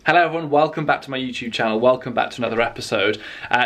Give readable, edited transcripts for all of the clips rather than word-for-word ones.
Hello everyone, welcome back to my YouTube channel, welcome back to another episode.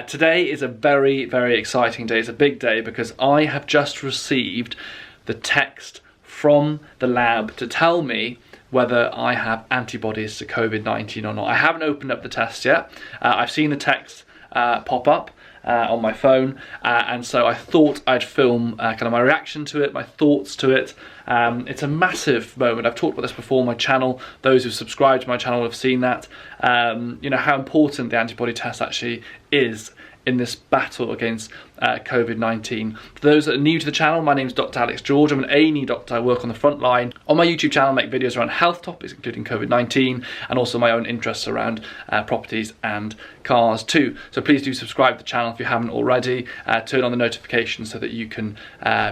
Today is a very, very exciting day. It's a big day because I have just received the text from the lab to tell me whether I have antibodies to COVID-19 or not. I haven't opened up the test yet. I've seen the text pop up on my phone, and so I thought I'd film kind of my reaction to it, my thoughts to it. It's a massive moment. I've talked about this before on my channel. Those who subscribe to my channel have seen that. You know how important the antibody test actually is in this battle against COVID-19. For those that are new to the channel, my name is Dr. Alex George. I'm an A&E doctor. I work on the front line. On my YouTube channel, I make videos around health topics, including COVID-19, and also my own interests around properties and cars too. So please do subscribe to the channel if you haven't already. Turn on the notifications so that you can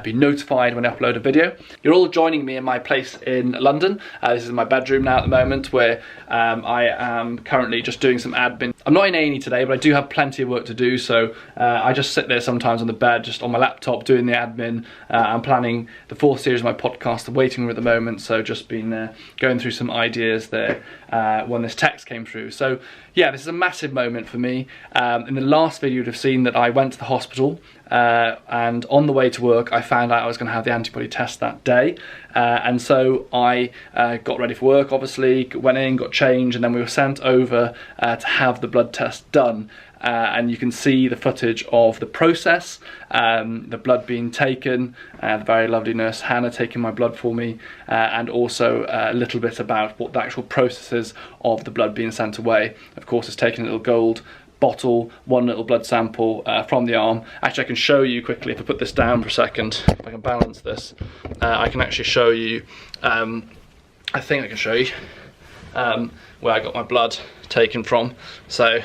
be notified when I upload a video. You're all joining me in my place in London. This is my bedroom now at the moment, where I am currently just doing some admin. I'm not in A&E today, but I do have plenty of work to do, so I just sit there sometimes on the bed, just on my laptop, doing the admin. I'm planning the 4th series of my podcast, the waiting room at the moment, so just been going through some ideas there when this text came through. So yeah, this is a massive moment for me. In the last video you'd have seen that I went to the hospital, and on the way to work I found out I was going to have the antibody test that day, and so I got ready for work, obviously, went in, got changed, and then we were sent over to have the blood test done. And you can see the footage of the process, the blood being taken, the very lovely nurse Hannah taking my blood for me, and also a little bit about what the actual process is of the blood being sent away. Of course, it's taking a little gold bottle, one little blood sample from the arm. Actually, I can show you quickly, if I put this down for a second, if I can balance this, I can actually show you, I think I can show you where I got my blood taken from. So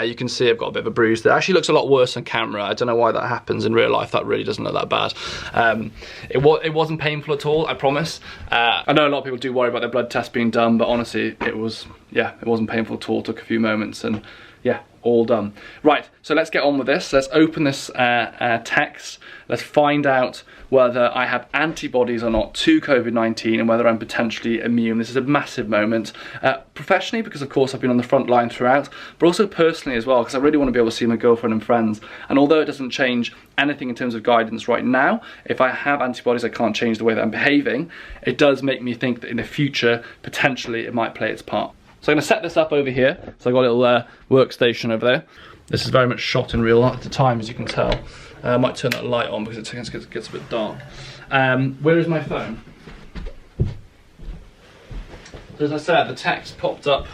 you can see I've got a bit of a bruise there. It actually looks a lot worse on camera. I don't know why that happens. In real life, that really doesn't look that bad. It wasn't painful at all, I promise. I know a lot of people do worry about their blood test being done, but honestly, it wasn't painful at all. It took a few moments, and yeah, all done. Right, so let's get on with this. Let's open this text. Let's find out whether I have antibodies or not to COVID-19 and whether I'm potentially immune. This is a massive moment. Professionally, because of course I've been on the front line throughout, but also personally as well, because I really want to be able to see my girlfriend and friends. And although it doesn't change anything in terms of guidance right now, if I have antibodies I can't change the way that I'm behaving, it does make me think that in the future, potentially it might play its part. So I'm going to set this up over here. So I've got a little workstation over there. This is very much shot in real life at the time, as you can tell. I might turn that light on because it gets a bit dark. Where is my phone? So as I said, the text popped up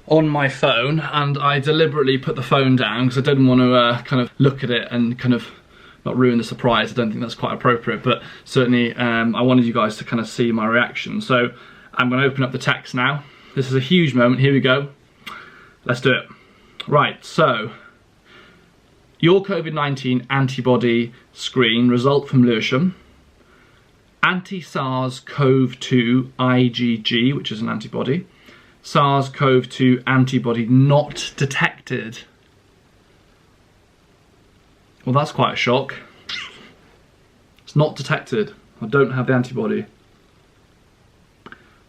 on my phone, and I deliberately put the phone down because I didn't want to kind of look at it and kind of not ruin the surprise. I don't think that's quite appropriate, but certainly I wanted you guys to kind of see my reaction. So I'm going to open up the text now. This is a huge moment. Here we go. Let's do it. Right, so your COVID-19 antibody screen result from Lewisham. Anti-SARS-CoV-2 IgG, which is an antibody. SARS-CoV-2 antibody not detected. Well, that's quite a shock. It's not detected. I don't have the antibody.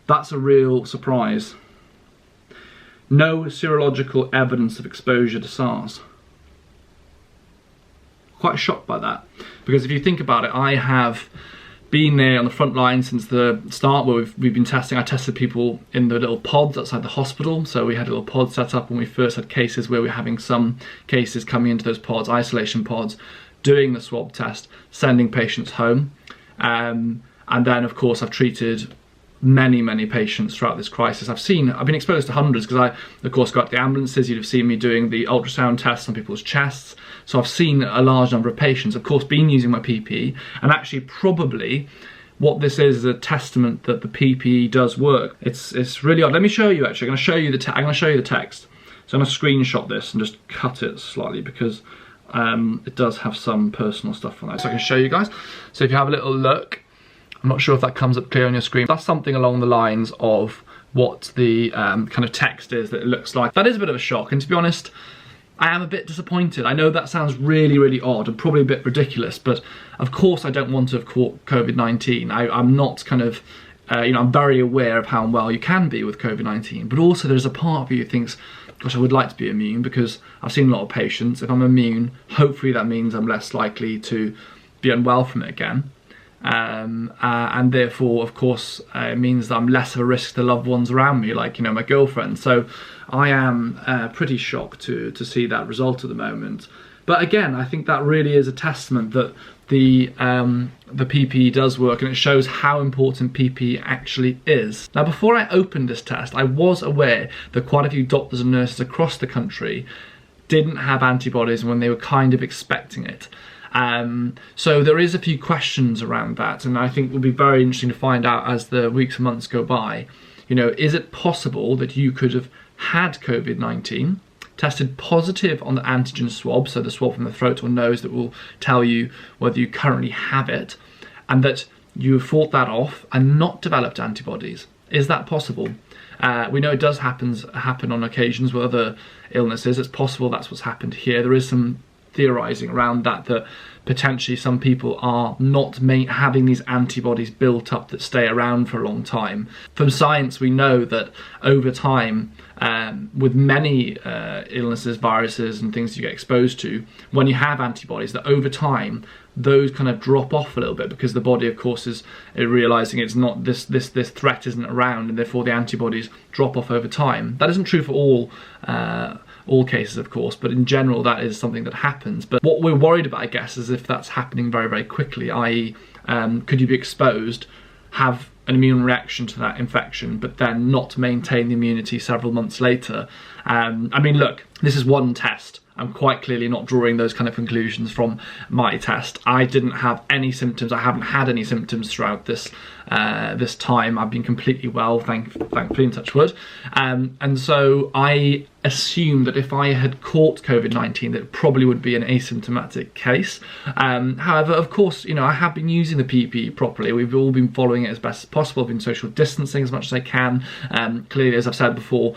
That's a real surprise. No serological evidence of exposure to SARS. Quite shocked by that, because if you think about it, I have been there on the front line since the start, where we've been testing. I tested people in the little pods outside the hospital, so we had a little pod set up when we first had cases, where we were having some cases coming into those pods, isolation pods, doing the swab test, sending patients home, and then of course I've treated many patients throughout this crisis. I've been exposed to hundreds, because I of course got the ambulances. You'd have seen me doing the ultrasound tests on people's chests, so I've seen a large number of patients, of course been using my PPE, and actually probably what this is a testament that the PPE does work. It's really odd. Let me show you. Actually, I'm going to show you the text. So I'm going to screenshot this and just cut it slightly, because it does have some personal stuff on there, so I can show you guys. So if you have a little look, I'm not sure if that comes up clear on your screen. That's something along the lines of what the kind of text is that it looks like. That is a bit of a shock, and to be honest, I am a bit disappointed. I know that sounds really odd and probably a bit ridiculous, but of course I don't want to have caught COVID-19. I'm not kind of I'm very aware of how unwell you can be with COVID-19, but also there's a part of you who thinks, gosh, I would like to be immune because I've seen a lot of patients. If I'm immune, hopefully that means I'm less likely to be unwell from it again. And therefore, of course, it means that I'm less of a risk to loved ones around me, like, my girlfriend. So I am pretty shocked to see that result at the moment. But again, I think that really is a testament that the PPE does work, and it shows how important PPE actually is. Now, before I opened this test, I was aware that quite a few doctors and nurses across the country didn't have antibodies when they were kind of expecting it. So there is a few questions around that, and I think it will be very interesting to find out as the weeks and months go by. Is it possible that you could have had COVID-19, tested positive on the antigen swab, so the swab from the throat or nose that will tell you whether you currently have it, and that you fought that off and not developed antibodies? Is that possible? We know it does happen on occasions with other illnesses. It's possible that's what's happened here. There is some theorising around that potentially some people are not having these antibodies built up that stay around for a long time. From science, we know that over time, with many illnesses, viruses and things you get exposed to, when you have antibodies, that over time those kind of drop off a little bit because the body, of course, is realising it's not this threat isn't around, and therefore the antibodies drop off over time. That isn't true for all cases, of course, but in general that is something that happens. But what we're worried about, I guess, is if that's happening very, very quickly, i.e. could you be exposed, have an immune reaction to that infection, but then not maintain the immunity several months later. I mean, look, this is one test. I'm quite clearly not drawing those kind of conclusions from my test. I didn't have any symptoms. I haven't had any symptoms throughout this time. I've been completely well, thankfully, in touch wood. And so I assume that if I had caught COVID-19, that it probably would be an asymptomatic case. However, of course, I have been using the PPE properly. We've all been following it as best as possible. I've been social distancing as much as I can. Clearly, as I've said before,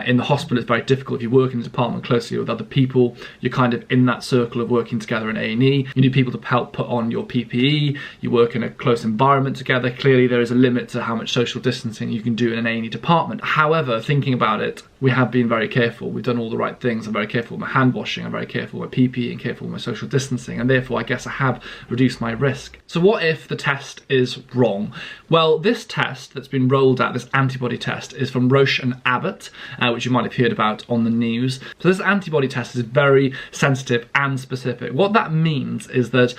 in the hospital it's very difficult if you work in a department closely with other people. You're kind of in that circle of working together in A&E. You need people to help put on your PPE. You work in a close environment together. Clearly, there is a limit to how much social distancing you can do in an A&E department. However, thinking about it, we have been very careful. We've done all the right things. I'm very careful with my hand washing. I'm very careful with my PPE and careful with my social distancing. And therefore, I guess I have reduced my risk. So what if the test is wrong? Well, this test that's been rolled out, this antibody test, is from Roche and Abbott, which you might have heard about on the news. So this antibody test is very sensitive and specific. What that means is that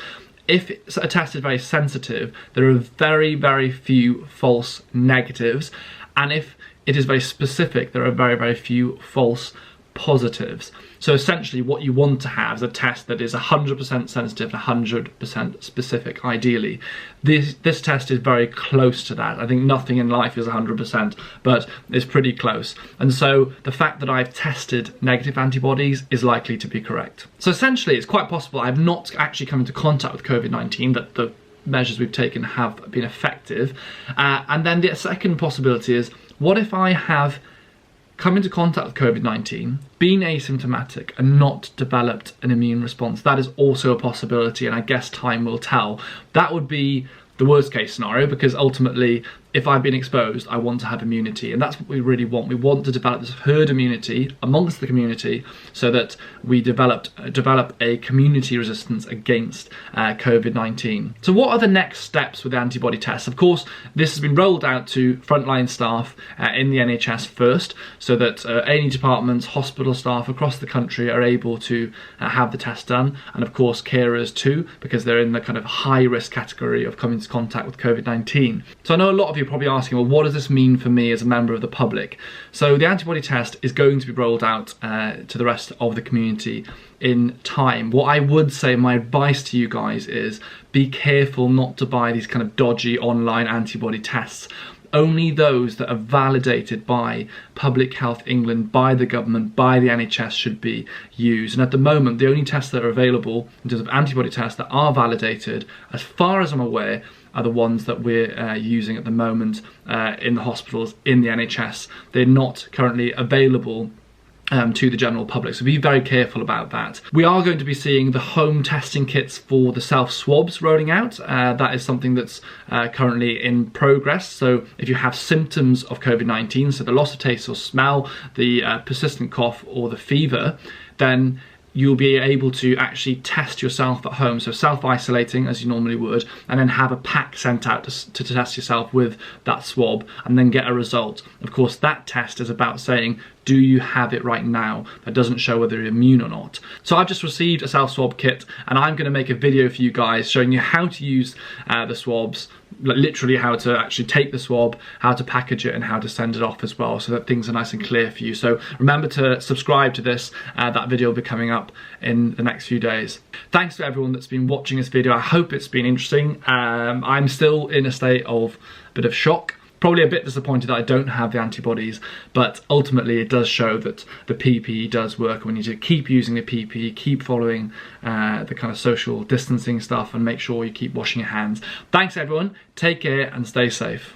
if a test is very sensitive, there are very, very few false negatives. And if it is very specific, there are very, very few false positives. So essentially what you want to have is a test that is 100% sensitive and 100% specific, ideally. This test is very close to that. I think nothing in life is 100%, but it's pretty close. And so the fact that I've tested negative antibodies is likely to be correct. So essentially it's quite possible I've not actually come into contact with COVID-19, that the measures we've taken have been effective. And then the second possibility is, what if I have come into contact with COVID-19, been asymptomatic and not developed an immune response? That is also a possibility, and I guess time will tell. That would be the worst case scenario, because ultimately if I've been exposed, I want to have immunity, and that's what we really want. We want to develop this herd immunity amongst the community so that we develop a community resistance against COVID-19. So what are the next steps with the antibody tests? Of course, this has been rolled out to frontline staff in the NHS first, so that A&E departments, hospital staff across the country are able to have the test done, and of course carers too, because they're in the kind of high risk category of coming into contact with COVID-19. So I know a lot of you are probably asking, well, what does this mean for me as a member of the public? So the antibody test is going to be rolled out to the rest of the community in time. What I would say, my advice to you guys is, be careful not to buy these kind of dodgy online antibody tests. Only those that are validated by Public Health England, by the government, by the NHS should be used. And at the moment, the only tests that are available in terms of antibody tests that are validated, as far as I'm aware, are the ones that we're using at the moment in the hospitals, in the NHS. They're not currently available to the general public, so be very careful about that. We are going to be seeing the home testing kits for the self-swabs rolling out. That is something that's currently in progress. So if you have symptoms of COVID-19, so the loss of taste or smell, the persistent cough or the fever, then you'll be able to actually test yourself at home, so self-isolating as you normally would, and then have a pack sent out to test yourself with that swab and then get a result. Of course, that test is about saying, do you have it right now? That doesn't show whether you're immune or not. So I've just received a self-swab kit, and I'm going to make a video for you guys showing you how to use the swabs, literally how to actually take the swab, how to package it, and how to send it off as well, so that things are nice and clear for you. So remember to subscribe to this. That video will be coming up in the next few days. Thanks to everyone that's been watching this video. I hope it's been interesting. I'm still in a state of a bit of shock. Probably a bit disappointed that I don't have the antibodies, but ultimately it does show that the PPE does work. We need to keep using the PPE, keep following the kind of social distancing stuff, and make sure you keep washing your hands. Thanks everyone, take care and stay safe.